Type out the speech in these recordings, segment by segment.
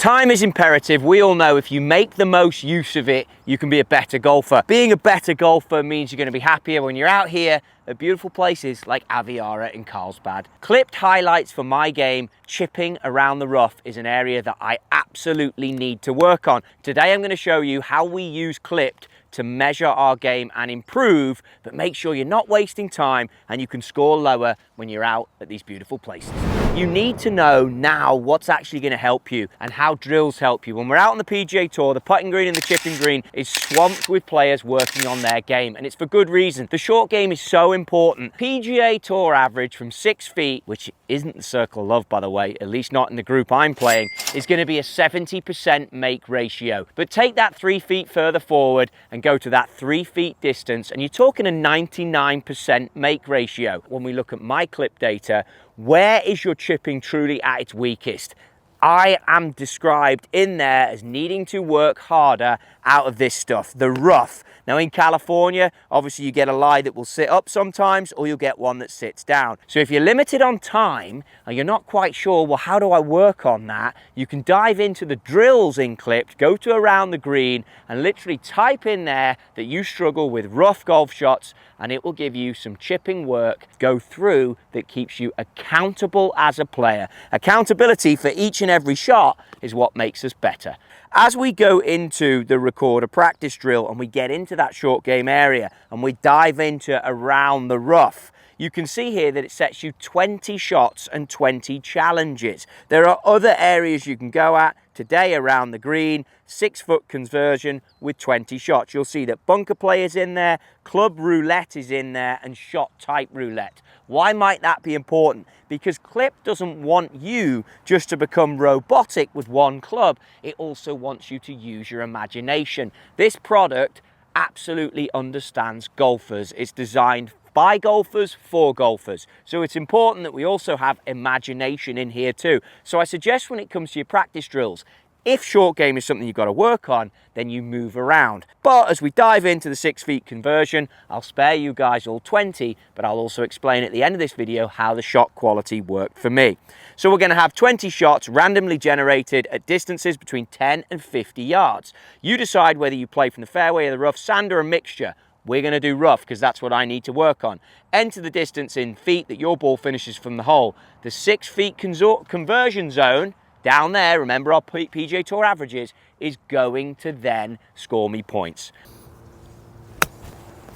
Time is imperative. We all know if you make the most use of it, you can be a better golfer. Being a better golfer means you're going to be happier when you're out here at beautiful places like Aviara in Carlsbad. Clipped highlights for my game, chipping around the rough is an area that I absolutely need to work on. Today I'm going to show you how we use clipped to measure our game and improve, but make sure you're not wasting time and you can score lower when you're out at these beautiful places. You need to know now what's actually going to help you and how drills help you. When we're out on the PGA Tour, the putting green and the chipping green is swamped with players working on their game, and it's for good reason. The short game is so important. PGA Tour average from 6 feet, which isn't the circle of love, by the way, at least not in the group I'm playing, is going to be a 70% make ratio. But take that 3 feet further forward and go to that 3 feet distance, and you're talking a 99% make ratio. When we look at my clip data, where is your chipping truly at its weakest? I am described in there as needing to work harder out of this stuff, the rough. Now in California, obviously you get a lie that will sit up sometimes, or you'll get one that sits down. So if you're limited on time and you're not quite sure, well, how do I work on that? You can dive into the drills in Clipped, go to around the green and literally type in there that you struggle with rough golf shots, and it will give you some chipping work go through that keeps you accountable as a player. Accountability for each and every shot is what makes us better. As we go into the record a practice drill and we get into that short game area and we dive into around the rough, you can see here that it sets you 20 shots and 20 challenges. There are other areas you can go at. Today around the green, 6-foot conversion with 20 shots. You'll see that bunker play is in there, club roulette is in there, and shot type roulette. Why might that be important? Because Clip doesn't want you just to become robotic with one club. It also wants you to use your imagination. This product absolutely understands golfers. It's designed by golfers for golfers. So it's important that we also have imagination in here too. So I suggest when it comes to your practice drills, if short game is something you've got to work on, then you move around. But as we dive into the 6 feet conversion, I'll spare you guys all 20, but I'll also explain at the end of this video how the shot quality worked for me. So we're going to have 20 shots randomly generated at distances between 10 and 50 yards. You decide whether you play from the fairway or the rough, sand or a mixture. We're going to do rough because that's what I need to work on. Enter the distance in feet that your ball finishes from the hole. The 6 feet conversion zone down there, remember our PGA Tour averages, is going to then score me points.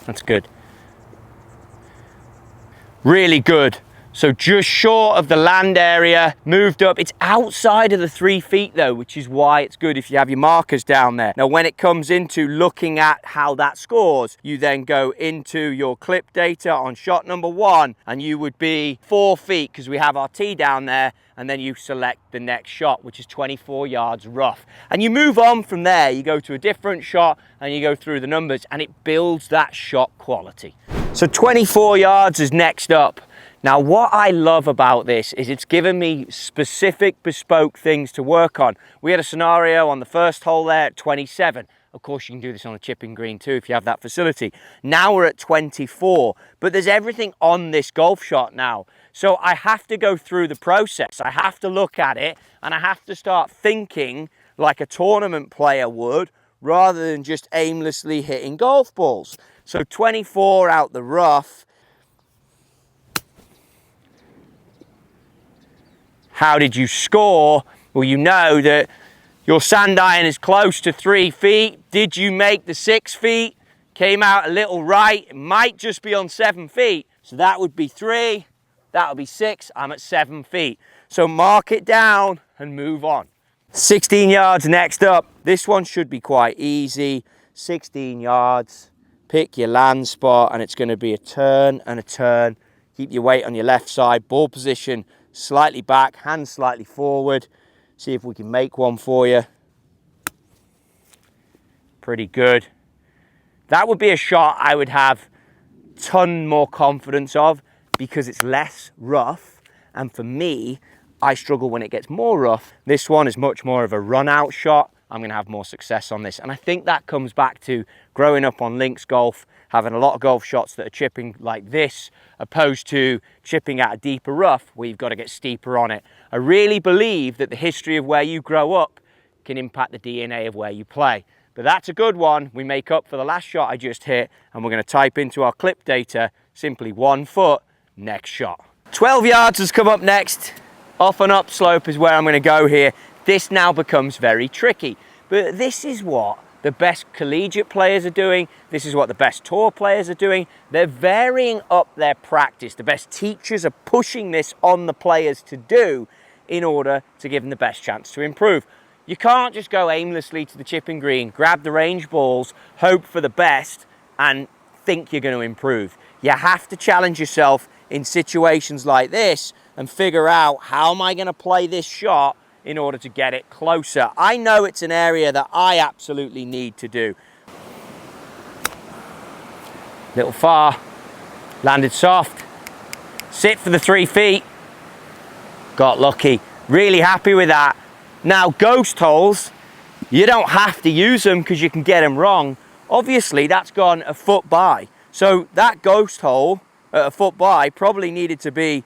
That's good. Really good. So just short of the land area, moved up. It's outside of the 3 feet though, which is why it's good if you have your markers down there. Now, when it comes into looking at how that scores, you then go into your clip data on shot number 1, and you would be 4 feet because we have our tee down there, and then you select the next shot, which is 24 yards rough. And you move on from there, you go to a different shot and you go through the numbers, and it builds that shot quality. So 24 yards is next up. Now, what I love about this is it's given me specific, bespoke things to work on. We had a scenario on the first hole there at 27. Of course, you can do this on a chipping green too if you have that facility. Now we're at 24, but there's everything on this golf shot now. So I have to go through the process. I have to look at it, and I have to start thinking like a tournament player would, rather than just aimlessly hitting golf balls. So 24 out the rough. How did you score? Well, you know that your sand iron is close to 3 feet. Did you make the 6 feet? Came out a little right. It might just be on 7 feet. So that would be 3. That would be 6. I'm at 7 feet. So mark it down and move on. 16 yards next up. This one should be quite easy. 16 yards. Pick your land spot, and it's going to be a turn and a turn. Keep your weight on your left side. Ball position slightly back, hands slightly forward. See if we can make one for you. Pretty good. That would be a shot I would have a ton more confidence of because it's less rough. And for me, I struggle when it gets more rough. This one is much more of a run out shot. I'm going to have more success on this. And I think that comes back to growing up on links golf, having a lot of golf shots that are chipping like this, opposed to chipping at a deeper rough where you've got to get steeper on it. I really believe that the history of where you grow up can impact the DNA of where you play. But that's a good one. We make up for the last shot I just hit, and we're going to type into our clip data simply 1 foot, next shot. 12 yards has come up next. Off and up slope is where I'm going to go here. This now becomes very tricky, but this is what the best collegiate players are doing. This is what the best tour players are doing. They're varying up their practice. The best teachers are pushing this on the players to do in order to give them the best chance to improve. You can't just go aimlessly to the chipping green, grab the range balls, hope for the best, and think you're going to improve. You have to challenge yourself in situations like this and figure out, how am I going to play this shot in order to get it closer? I know it's an area that I absolutely need to do. Little far, landed soft, sit for the 3 feet, got lucky. Really happy with that. Now, ghost holes, you don't have to use them because you can get them wrong. Obviously, that's gone a foot by. So that ghost hole at a foot by probably needed to be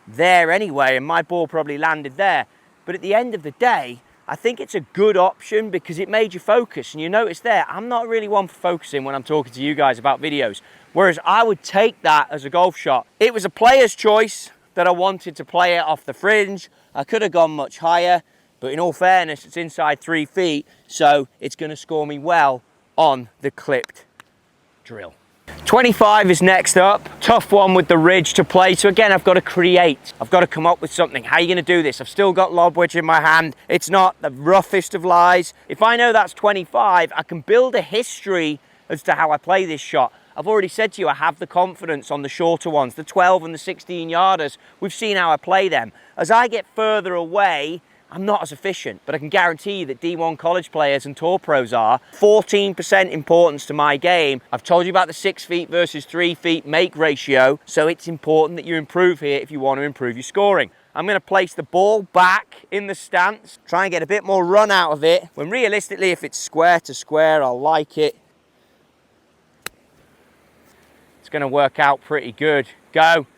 there anyway, and my ball probably landed there. But at the end of the day, I think it's a good option because it made you focus. And you notice there, I'm not really one for focusing when I'm talking to you guys about videos. Whereas I would take that as a golf shot. It was a player's choice that I wanted to play it off the fringe. I could have gone much higher, but in all fairness, it's inside 3 feet, so it's going to score me well on the clipped drill. 25 is next up. Tough one with the ridge to play. So again, I've got to create. I've got to come up with something. How are you going to do this? I've still got lob wedge in my hand. It's not the roughest of lies. If I know that's 25, I can build a history as to how I play this shot. I've already said to you, I have the confidence on the shorter ones, the 12 and the 16 yarders. We've seen how I play them. As I get further away, I'm not as efficient, but I can guarantee you that D1 college players and tour pros are. 14% importance to my game. I've told you about the 6 feet versus 3 feet make ratio, so it's important that you improve here if you want to improve your scoring. I'm going to place the ball back in the stance, try and get a bit more run out of it, when realistically, if it's square to square, I'll like it. It's going to work out pretty good. Go.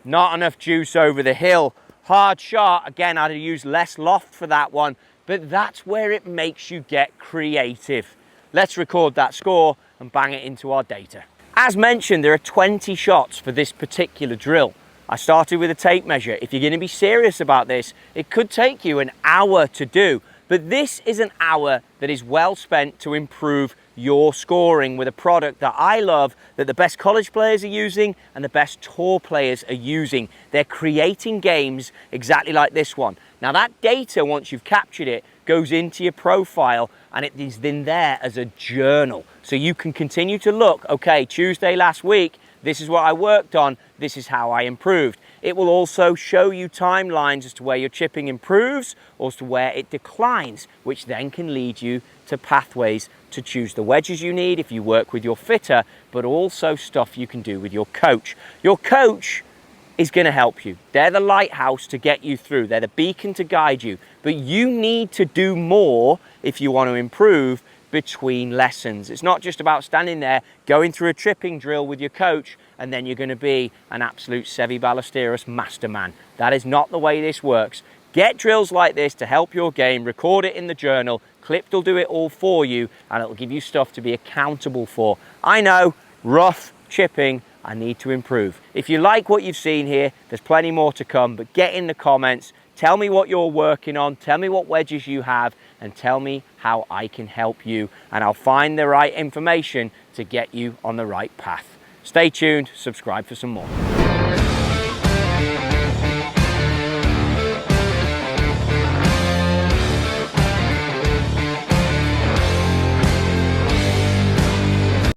Not enough juice over the hill. Hard shot, again, I'd use less loft for that one, but that's where it makes you get creative. Let's record that score and bang it into our data. As mentioned, there are 20 shots for this particular drill. I started with a tape measure. If you're going to be serious about this, it could take you an hour to do, but this is an hour that is well spent to improve your scoring with a product that I love, that the best college players are using and the best tour players are using. They're creating games exactly like this one. Now that data, once you've captured it, goes into your profile and it is then there as a journal. So you can continue to look, okay, Tuesday last week, this is what I worked on, this is how I improved. It will also show you timelines as to where your chipping improves or as to where it declines, which then can lead you to pathways to choose the wedges you need if you work with your fitter, but also stuff you can do with your coach. Your coach is going to help you. They're the lighthouse to get you through. They're the beacon to guide you. But you need to do more if you want to improve between lessons. It's not just about standing there, going through a tripping drill with your coach, and then you're going to be an absolute Seve Ballesteros masterman. That is not the way this works. Get drills like this to help your game, record it in the journal, Clipped will do it all for you, and it'll give you stuff to be accountable for. I know, rough chipping, I need to improve. If you like what you've seen here, there's plenty more to come, but get in the comments, tell me what you're working on, tell me what wedges you have, and tell me how I can help you, and I'll find the right information to get you on the right path. Stay tuned, subscribe for some more.